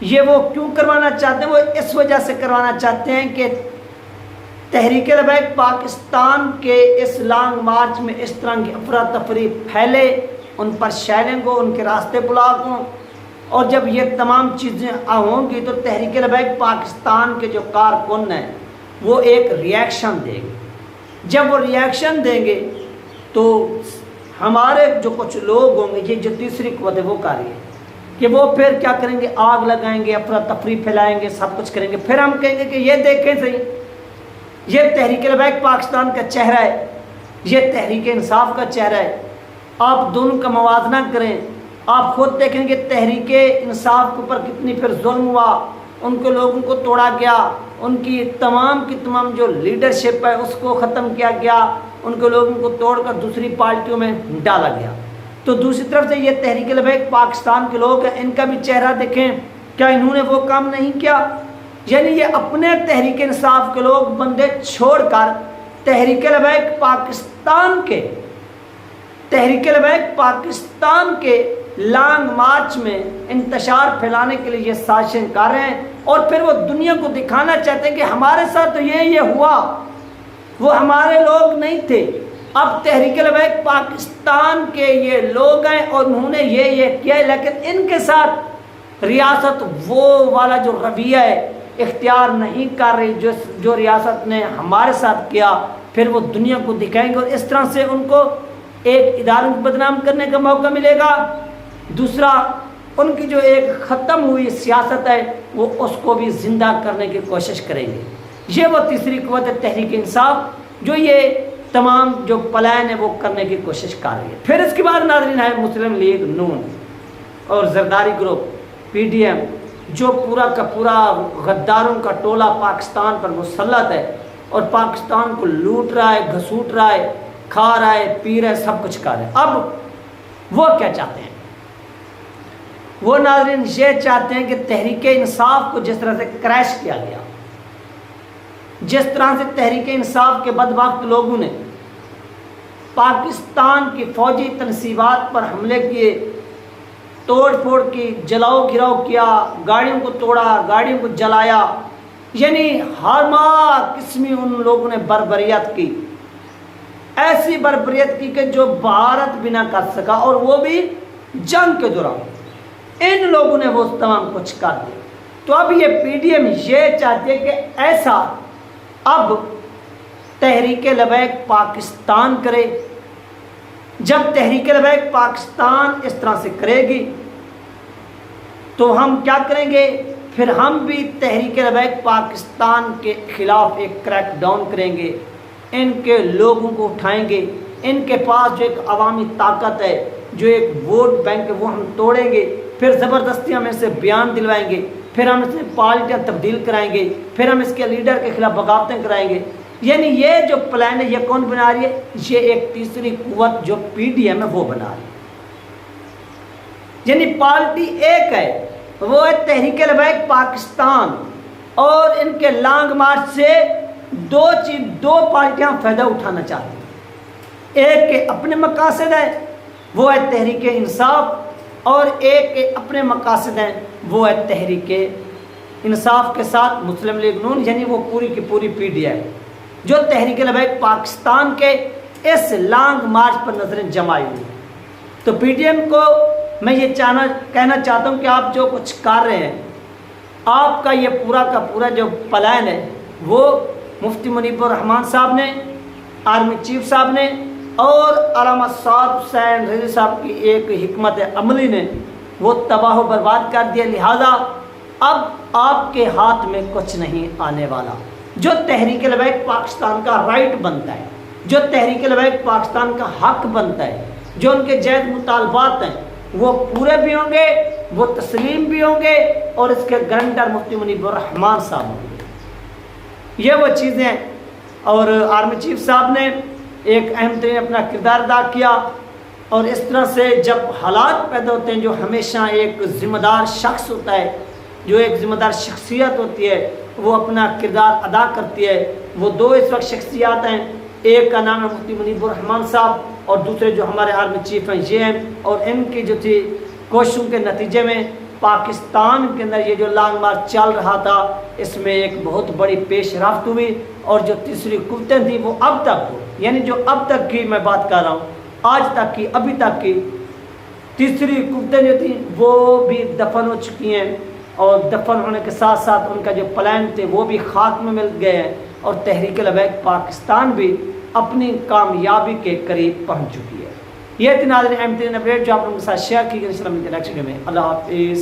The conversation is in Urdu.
یہ وہ کیوں کروانا چاہتے ہیں؟ وہ اس وجہ سے کروانا چاہتے ہیں کہ تحریک لبیک پاکستان کے اس لانگ مارچ میں اس طرح کی افراتفری پھیلے، ان پر شیلنگ ہو، ان کے راستے بلاک ہوں، اور جب یہ تمام چیزیں ہوں گی تو تحریک لبیک پاکستان کے جو کارکن ہیں وہ ایک ریاکشن دیں گے۔ جب وہ ریاکشن دیں گے تو ہمارے جو کچھ لوگ ہوں گے، یہ جو تیسری قوت ہے وہ کر رہی ہے کہ وہ پھر کیا کریں گے، آگ لگائیں گے، افراتفری پھیلائیں گے، سب کچھ کریں گے۔ پھر ہم کہیں گے کہ یہ دیکھیں صحیح، یہ تحریک لبیک پاکستان کا چہرہ ہے، یہ تحریک انصاف کا چہرہ ہے، آپ دونوں کا موازنہ کریں، آپ خود دیکھیں گے تحریک انصاف کے اوپر کتنی پھر ظلم ہوا، ان کے لوگوں کو توڑا گیا، ان کی تمام جو لیڈرشپ ہے اس کو ختم کیا گیا، ان کے لوگوں کو توڑ کر دوسری پارٹیوں میں ڈالا گیا۔ تو دوسری طرف سے یہ تحریک لبیک پاکستان کے لوگ ہیں، ان کا بھی چہرہ دیکھیں، کیا انہوں نے وہ کام نہیں کیا؟ یعنی یہ اپنے تحریک انصاف کے لوگ بندے چھوڑ کر تحریک لبیک پاکستان کے لانگ مارچ میں انتشار پھیلانے کے لیے یہ سازشیں کر رہے ہیں، اور پھر وہ دنیا کو دکھانا چاہتے ہیں کہ ہمارے ساتھ تو یہ ہوا، وہ ہمارے لوگ نہیں تھے۔ اب تحریک لبیک پاکستان کے یہ لوگ ہیں اور انہوں نے یہ کیا، لیکن ان کے ساتھ ریاست وہ والا جو رویہ ہے اختیار نہیں کر رہی جو ریاست نے ہمارے ساتھ کیا۔ پھر وہ دنیا کو دکھائیں گے اور اس طرح سے ان کو ایک اداروں کو بدنام کرنے کا موقع ملے گا، دوسرا ان کی جو ایک ختم ہوئی سیاست ہے وہ اس کو بھی زندہ کرنے کی کوشش کریں گے۔ یہ وہ تیسری قوت ہے تحریک انصاف جو یہ تمام جو پلان ہے وہ کرنے کی کوشش کر رہی ہے۔ پھر اس کے بعد ناظرین ہے مسلم لیگ نون اور زرداری گروپ پی ڈی ایم، جو پورا کا پورا غداروں کا ٹولہ پاکستان پر مسلط ہے اور پاکستان کو لوٹ رہا ہے، گھسوٹ رہا ہے، کھا رہا ہے، پی رہا ہے، سب کچھ کر رہا ہے۔ اب وہ کیا چاہتے ہیں؟ وہ ناظرین یہ چاہتے ہیں کہ تحریک انصاف کو جس طرح سے کریش کیا گیا، جس طرح سے تحریک انصاف کے بدبخت لوگوں نے پاکستان کی فوجی تنصیبات پر حملے کیے، توڑ پھوڑ کی، جلاؤ گھراؤ کیا، گاڑیوں کو توڑا، گاڑیوں کو جلایا، یعنی ہر قسمی ان لوگوں نے بربریت کی، ایسی بربریت کی کہ جو بھارت بھی نہ کر سکا، اور وہ بھی جنگ کے دوران ان لوگوں نے وہ تمام کچھ کر دیا۔ تو اب یہ پی ڈی ایم یہ چاہتے ہیں کہ ایسا اب تحریک لبیک پاکستان کرے۔ جب تحریک لبیک پاکستان اس طرح سے کرے گی تو ہم کیا کریں گے؟ پھر ہم بھی تحریک لبیک پاکستان کے خلاف ایک کریک ڈاؤن کریں گے، ان کے لوگوں کو اٹھائیں گے، ان کے پاس جو ایک عوامی طاقت ہے، جو ایک ووٹ بینک ہے، وہ ہم توڑیں گے، پھر زبردستی ہم اسے بیان دلوائیں گے، پھر ہم اسے پارٹیاں تبدیل کرائیں گے، پھر ہم اس کے لیڈر کے خلاف بغاوتیں کرائیں گے۔ یعنی یہ جو پلان ہے یہ کون بنا رہی ہے؟ یہ ایک تیسری قوت جو پی ڈی ایم ہے وہ بنا رہی ہے۔ یعنی پارٹی ایک ہے، وہ ہے تحریک لبیک پاکستان، اور ان کے لانگ مارچ سے دو پارٹیاں فائدہ اٹھانا چاہتی ہیں۔ ایک کے اپنے مقاصد ہیں، وہ ہے تحریک انصاف، اور ایک کے اپنے مقاصد ہیں، وہ ہے تحریک انصاف کے ساتھ مسلم لیگ نون، یعنی وہ پوری کی پوری پی ڈی ایم جو تحریک لبیک پاکستان کے اس لانگ مارچ پر نظریں جمائی ہوئی۔ تو پی ڈی ایم کو میں یہ کہنا چاہتا ہوں کہ آپ جو کچھ کر رہے ہیں، آپ کا یہ پورا کا پورا جو پلان ہے وہ مفتی منیب الرحمان صاحب نے، آرمی چیف صاحب نے، اور علامہ سعد حسین رضوی صاحب کی ایک حکمت عملی نے وہ تباہ و برباد کر دیا۔ لہذا اب آپ کے ہاتھ میں کچھ نہیں آنے والا۔ جو تحریک لبیک پاکستان کا رائٹ بنتا ہے، جو تحریک لبیک پاکستان کا حق بنتا ہے، جو ان کے جائز مطالبات ہیں وہ پورے بھی ہوں گے، وہ تسلیم بھی ہوں گے، اور اس کے گارنٹر مفتی منیب الرحمان صاحب ہوں گے۔ یہ وہ چیزیں ہیں، اور آرمی چیف صاحب نے ایک اہم ترین اپنا کردار ادا کیا۔ اور اس طرح سے جب حالات پیدا ہوتے ہیں، جو ہمیشہ ایک ذمہ دار شخص ہوتا ہے، جو ایک ذمہ دار شخصیت ہوتی ہے، وہ اپنا کردار ادا کرتی ہے۔ وہ دو اس وقت شخصیات ہیں، ایک کا نام ہے مفتی منیب الرحمان صاحب، اور دوسرے جو ہمارے آرمی چیف ہیں یہ ہیں، اور ان کی جو تھی کوششوں کے نتیجے میں پاکستان کے اندر یہ جو لانگ مارچ چل رہا تھا اس میں ایک بہت بڑی پیش رفت ہوئی، اور جو تیسری قوتیں تھیں وہ اب تک ہو، یعنی جو اب تک کی میں بات کر رہا ہوں، آج تک کی، ابھی تک کی تیسری قوتیں جو تھیں وہ بھی دفن ہو چکی ہیں، اور دفن ہونے کے ساتھ ساتھ ان کا جو پلان تھے وہ بھی خاک میں مل گئے ہیں، اور تحریک لبیک پاکستان بھی اپنی کامیابی کے قریب پہنچ چکی ہے۔ یہ تھی ناظرین اہم ترین اپڈیٹ جو آپ لوگوں کے ساتھ شیئر کی گئی، نیکسٹ ویڈیو میں اللہ حافظ۔